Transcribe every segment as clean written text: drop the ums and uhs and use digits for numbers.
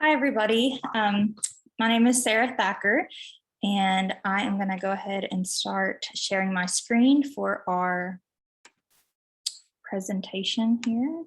Hi, everybody. My name is Sarah Thacker, and I am going to go ahead and start sharing my screen for our presentation here.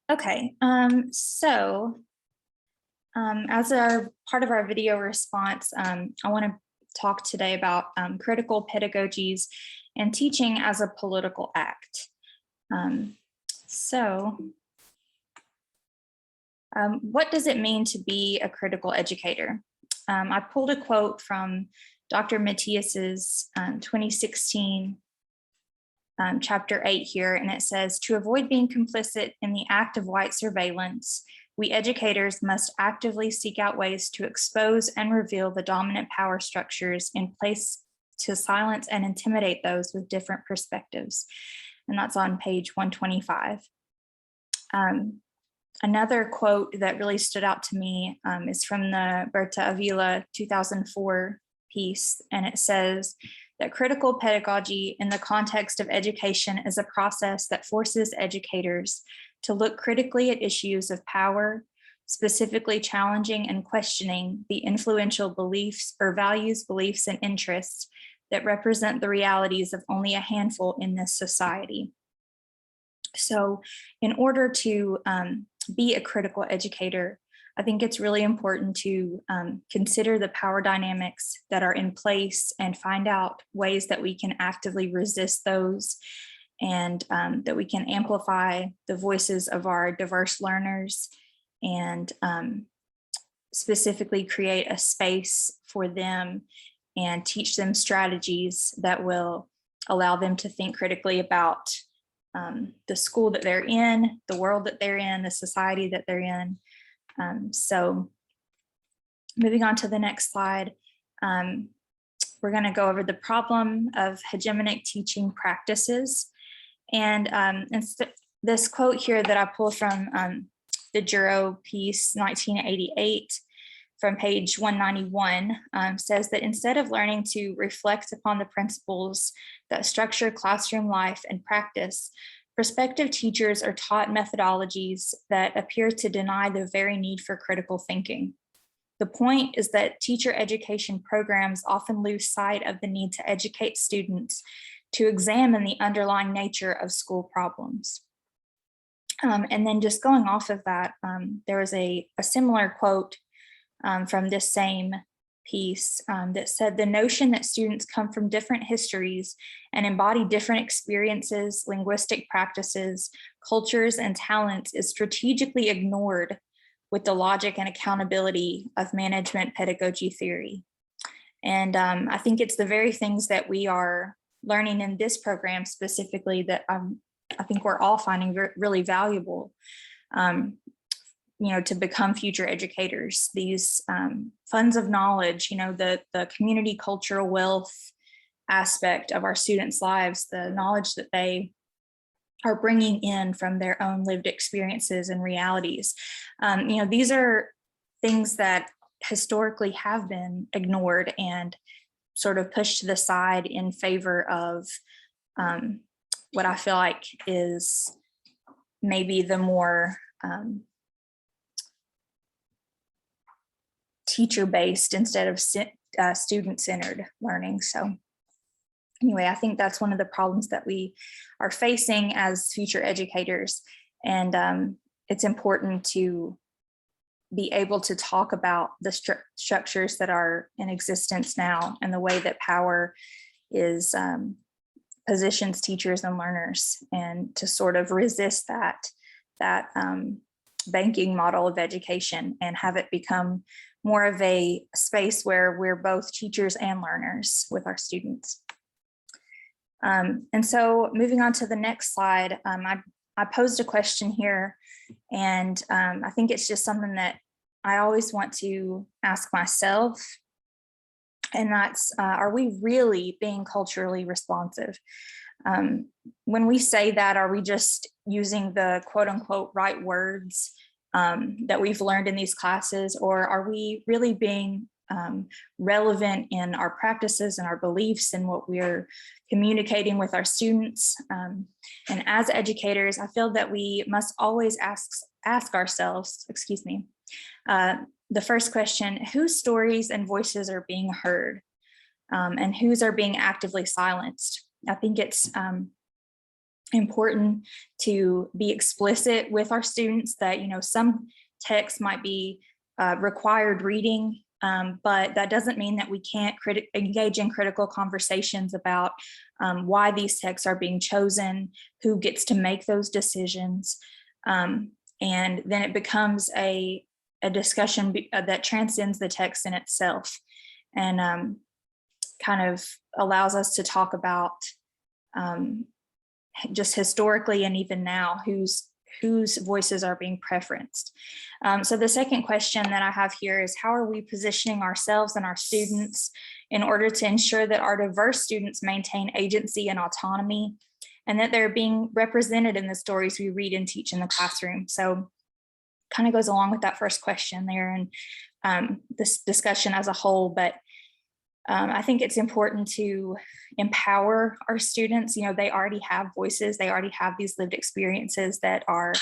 Okay, as a part of our video response, I want to talk today about critical pedagogies and teaching as a political act. What does it mean to be a critical educator? I pulled a quote from Dr. Matthias's 2016 chapter 8 here, and it says, "To avoid being complicit in the act of white surveillance, we educators must actively seek out ways to expose and reveal the dominant power structures in place to silence and intimidate those with different perspectives." And that's on page 125. Another quote that really stood out to me is from the Berta Avila 2004 piece, and it says that critical pedagogy in the context of education is a process that forces educators to look critically at issues of power, specifically challenging and questioning the influential beliefs or values, beliefs, and interests that represent the realities of only a handful in this society. So in order to be a critical educator, I think it's really important to consider the power dynamics that are in place and find out ways that we can actively resist those, and that we can amplify the voices of our diverse learners and specifically create a space for them and teach them strategies that will allow them to think critically about the school that they're in, the world that they're in, the society that they're in. So moving on to the next slide, we're going to go over the problem of hegemonic teaching practices. And this quote here that I pulled from the Juro piece 1988 from page 191 says that instead of learning to reflect upon the principles that structure classroom life and practice, prospective teachers are taught methodologies that appear to deny the very need for critical thinking. The point is that teacher education programs often lose sight of the need to educate students to examine the underlying nature of school problems. And then just going off of that, there was a similar quote from this same piece that said, "The notion that students come from different histories and embody different experiences, linguistic practices, cultures, and talents is strategically ignored with the logic and accountability of management pedagogy theory." And I think it's the very things that we are learning in this program specifically that I think we're all finding really valuable. To become future educators, these funds of knowledge, the community cultural wealth aspect of our students' lives, the knowledge that they are bringing in from their own lived experiences and realities. These are things that historically have been ignored and sort of pushed to the side in favor of what I feel like is maybe the more teacher-based instead of student-centered learning. So anyway, I think that's one of the problems that we are facing as future educators. And it's important to be able to talk about the structures that are in existence now and the way that power is positions teachers and learners, and to sort of resist that banking model of education and have it become more of a space where we're both teachers and learners with our students. And so moving on to the next slide, I posed a question here, and I think it's just something that I always want to ask myself, and that's, are we really being culturally responsive? When we say that, are we just using the quote unquote right words that we've learned in these classes, or are we really being relevant in our practices and our beliefs and what we're communicating with our students. And as educators, I feel that we must always ask ourselves, the first question: whose stories and voices are being heard, and whose are being actively silenced? I think it's important to be explicit with our students that, some texts might be required reading, but that doesn't mean that we can't engage in critical conversations about why these texts are being chosen, who gets to make those decisions. And then it becomes a discussion that transcends the text in itself, and kind of allows us to talk about just historically and even now whose voices are being preferenced. So the second question that I have here is, how are we positioning ourselves and our students in order to ensure that our diverse students maintain agency and autonomy, and that they're being represented in the stories we read and teach in the classroom? So kind of goes along with that first question there, and this discussion as a whole, but I think it's important to empower our students. They already have voices, they already have these lived experiences that are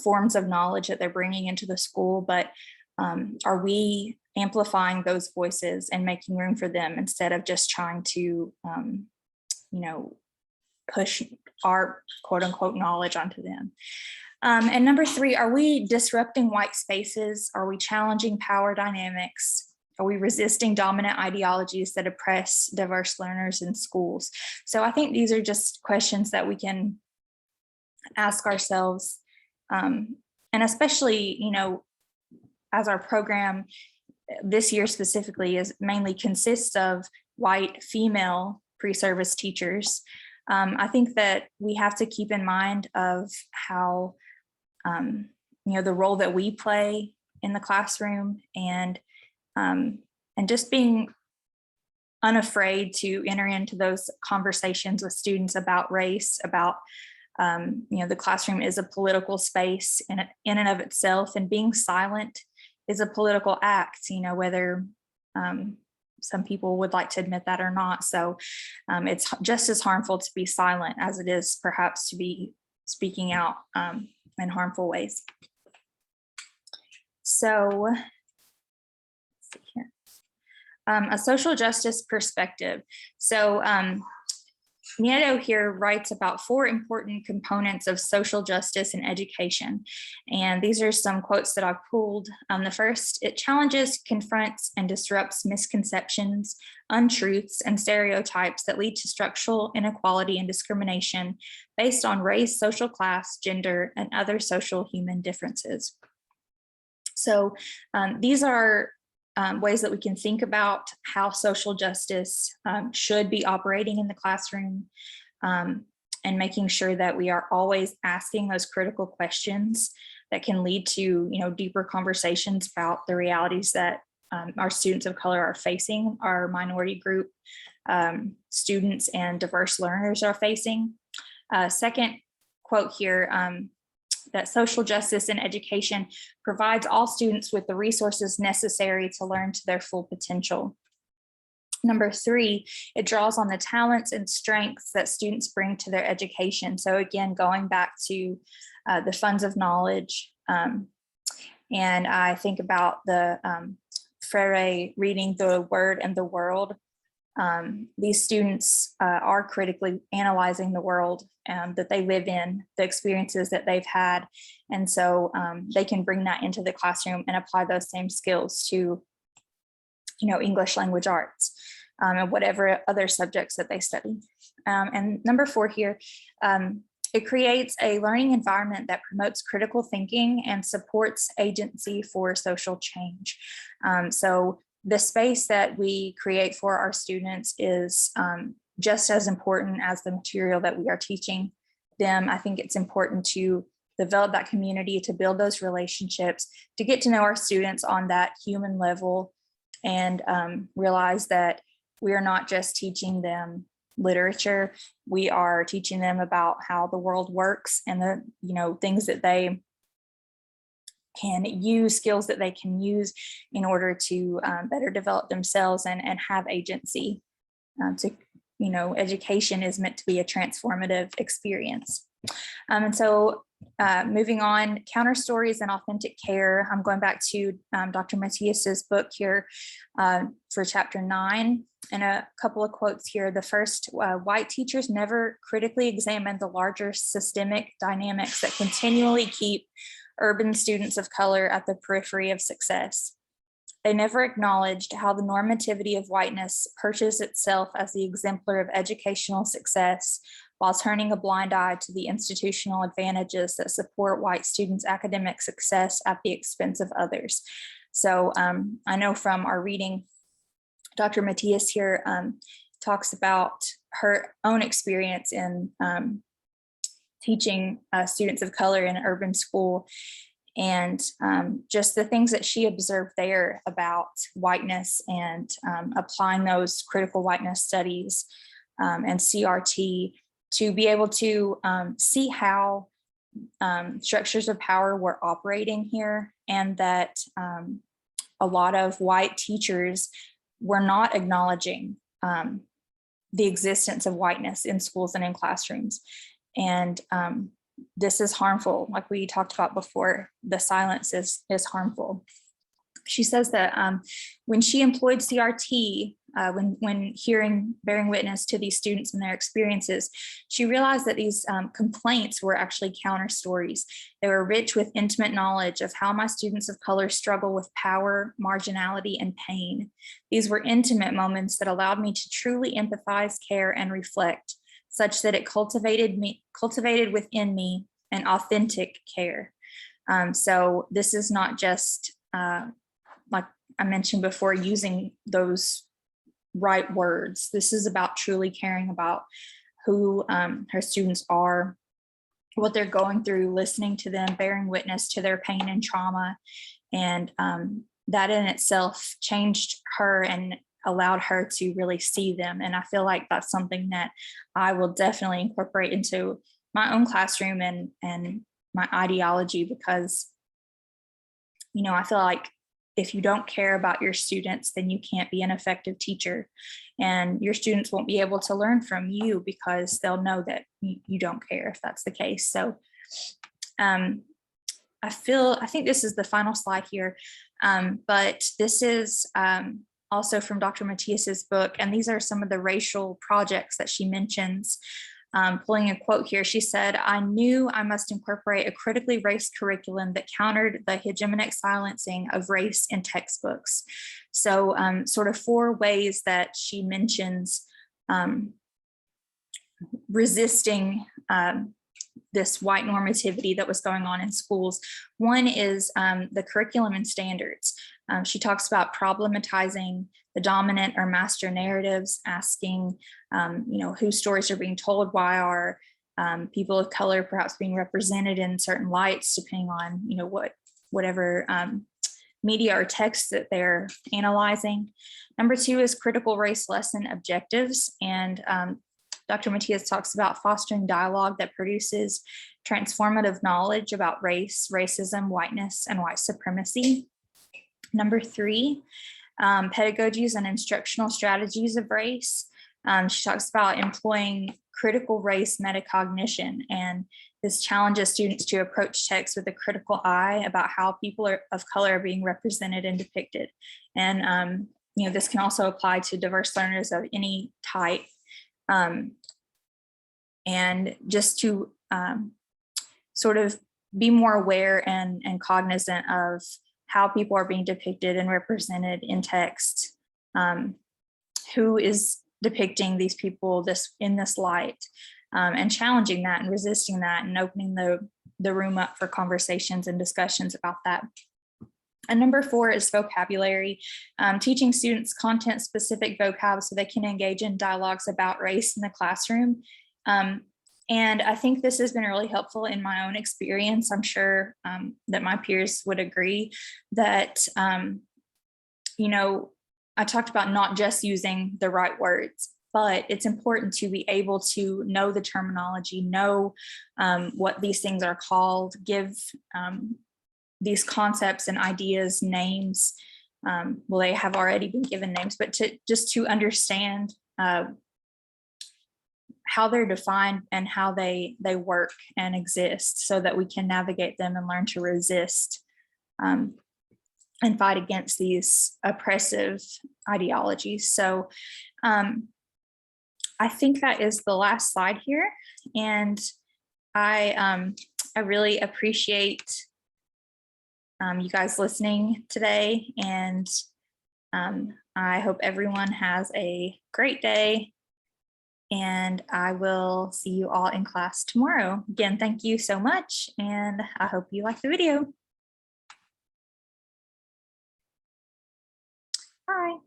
forms of knowledge that they're bringing into the school, but are we amplifying those voices and making room for them instead of just trying to, push our quote unquote knowledge onto them? And number three, are we disrupting white spaces? Are we challenging power dynamics? Are we resisting dominant ideologies that oppress diverse learners in schools? So I think these are just questions that we can ask ourselves. And especially, as our program this year specifically is mainly consists of white female pre-service teachers, I think that we have to keep in mind of how, the role that we play in the classroom, and just being unafraid to enter into those conversations with students about race, about, the classroom is a political space in and of itself, and being silent is a political act, whether some people would like to admit that or not. So it's just as harmful to be silent as it is perhaps to be speaking out in harmful ways. So let's see here. A social justice perspective. So Nieto here writes about 4 important components of social justice in education. And these are some quotes that I've pulled. The first: it challenges, confronts, and disrupts misconceptions, untruths, and stereotypes that lead to structural inequality and discrimination based on race, social class, gender, and other social human differences. So these are ways that we can think about how social justice should be operating in the classroom, and making sure that we are always asking those critical questions that can lead to, deeper conversations about the realities that our students of color are facing, our minority group students and diverse learners are facing. Second quote here, that social justice in education provides all students with the resources necessary to learn to their full potential. Number 3, it draws on the talents and strengths that students bring to their education. So again, going back to the funds of knowledge, and I think about the Freire reading the word and the world. These students are critically analyzing the world that they live in, the experiences that they've had. And so they can bring that into the classroom and apply those same skills to, English language arts, and whatever other subjects that they study. And number 4 here, it creates a learning environment that promotes critical thinking and supports agency for social change. So the space that we create for our students is just as important as the material that we are teaching them. I think it's important to develop that community, to build those relationships, to get to know our students on that human level, and realize that we are not just teaching them literature. We are teaching them about how the world works and the, things that they can use, skills that they can use in order to better develop themselves and have agency. Education is meant to be a transformative experience. And so moving on, counter stories and authentic care. I'm going back to Dr. Matthias's book here for chapter 9, and a couple of quotes here. The first, white teachers never critically examined the larger systemic dynamics that continually keep urban students of color at the periphery of success. They never acknowledged how the normativity of whiteness perches itself as the exemplar of educational success, while turning a blind eye to the institutional advantages that support white students' academic success at the expense of others. So I know from our reading, Dr. Matthias here talks about her own experience in teaching students of color in an urban school, and just the things that she observed there about whiteness, and applying those critical whiteness studies and CRT to be able to see how structures of power were operating here, and that a lot of white teachers were not acknowledging the existence of whiteness in schools and in classrooms. And this is harmful. Like we talked about before, the silence is harmful. She says that when she employed CRT, when bearing witness to these students and their experiences, she realized that these complaints were actually counter stories. They were rich with intimate knowledge of how my students of color struggle with power, marginality, and pain. These were intimate moments that allowed me to truly empathize, care, and reflect, such that it cultivated within me an authentic care. So this is not just, like I mentioned before, using those right words. This is about truly caring about who her students are, what they're going through, listening to them, bearing witness to their pain and trauma. And that in itself changed her and allowed her to really see them. And I feel like that's something that I will definitely incorporate into my own classroom and my ideology, because, I feel like if you don't care about your students, then you can't be an effective teacher, and your students won't be able to learn from you because they'll know that you don't care if that's the case. So I think this is the final slide here, but this is also from Dr. Matthias's book, and these are some of the racial projects that she mentions. Pulling a quote here, she said, "I knew I must incorporate a critically race curriculum that countered the hegemonic silencing of race in textbooks." So sort of 4 ways that she mentions resisting this white normativity that was going on in schools. One is the curriculum and standards. She talks about problematizing the dominant or master narratives, asking, whose stories are being told, why are people of color perhaps being represented in certain lights, depending on, whatever media or text that they're analyzing. Number 2 is critical race lesson objectives. And Dr. Matthias talks about fostering dialogue that produces transformative knowledge about race, racism, whiteness, and white supremacy. Number 3, pedagogies and instructional strategies of race. She talks about employing critical race metacognition, and this challenges students to approach text with a critical eye about how people of color are being represented and depicted. And this can also apply to diverse learners of any type. And just to sort of be more aware and cognizant of how people are being depicted and represented in text, who is depicting these people in this light, and challenging that and resisting that, and opening the room up for conversations and discussions about that. And number 4 is vocabulary, teaching students content-specific vocab so they can engage in dialogues about race in the classroom. And I think this has been really helpful in my own experience. I'm sure that my peers would agree that, I talked about not just using the right words, but it's important to be able to know the terminology, know what these things are called, give these concepts and ideas names. Well, they have already been given names, but just to understand how they're defined and how they work and exist, so that we can navigate them and learn to resist and fight against these oppressive ideologies. So I think that is the last slide here. And I really appreciate you guys listening today. And I hope everyone has a great day. And I will see you all in class tomorrow. Again, thank you so much. And I hope you like the video. Bye.